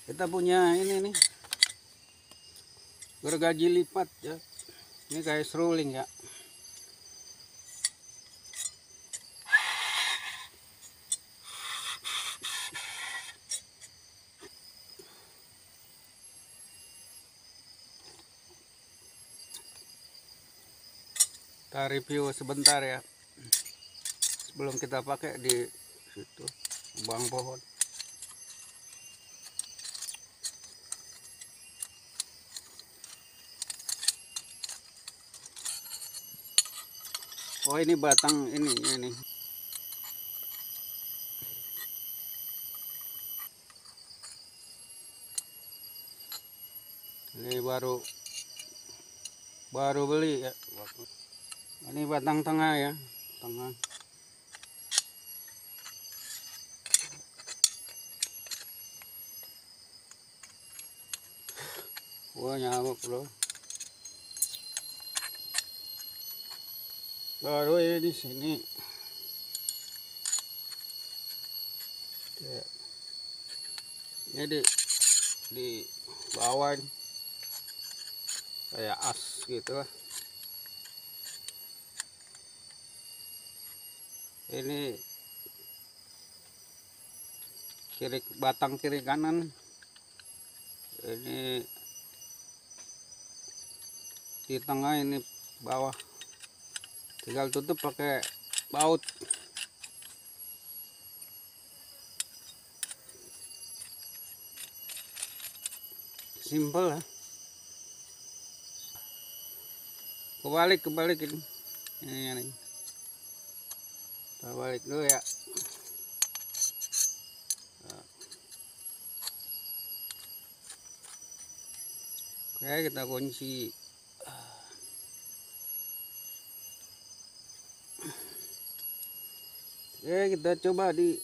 Kita punya ini nih, gergaji lipat ya. Ini kayak seruling ya. Kita review sebentar ya, sebelum kita pakai di situ bang pohon. Oh ini batang ini. Ini baru beli ya. Ini batang tengah ya, tengah. Wah nyamuk loh. Baru ini di sini. Ya. Ini di bawah ini. Kayak as gitu lah. Ini batang kiri kanan. Ini di tengah, ini bawah. Tinggal tutup pakai baut. Simpel lah. Kebalik ini. Ini. Kita balik dulu ya. Oke, kita kunci. Oke, kita coba di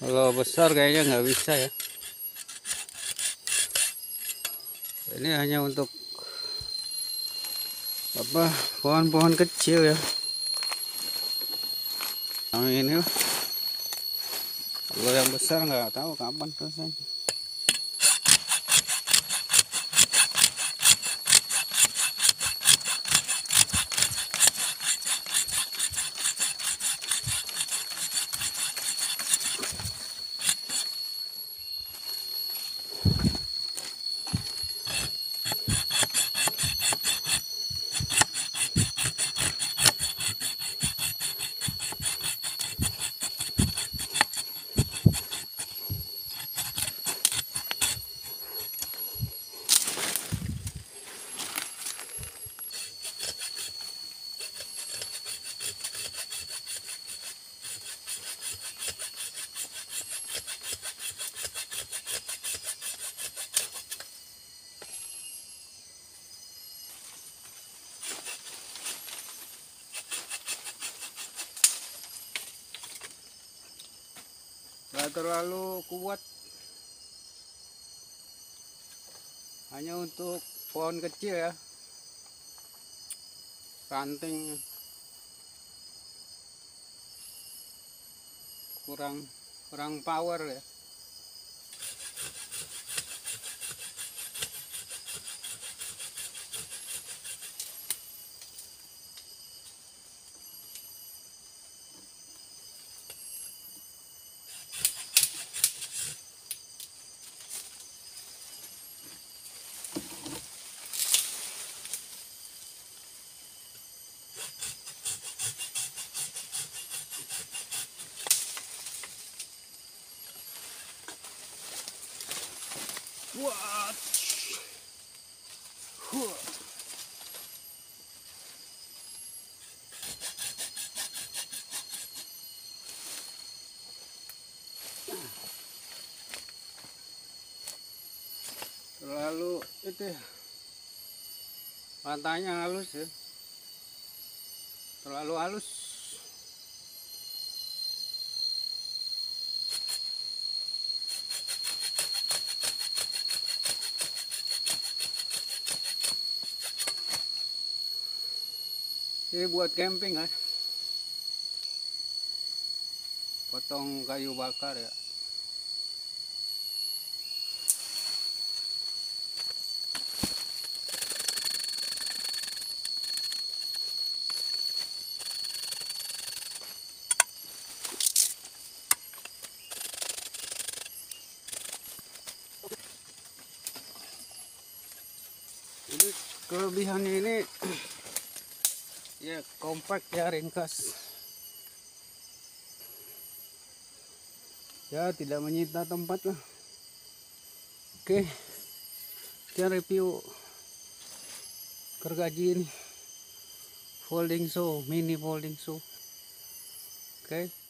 kalau besar kayaknya nggak bisa ya. Ini hanya untuk apa, pohon-pohon kecil ya. Nah, ini lah. Kalau yang besar nggak tahu kapan selesai. Nggak terlalu kuat, hanya untuk pohon kecil ya. Ranting kurang power ya. What? Terlalu itu ya, matanya halus ya, terlalu halus. Ini buat camping kan. Potong kayu bakar ya. Jadi kelebihannya ini ya kompak ya, ringkas. Ya tidak menyita tempat lah. Oke, sekian review gergaji ini, folding saw, mini folding saw. Oke.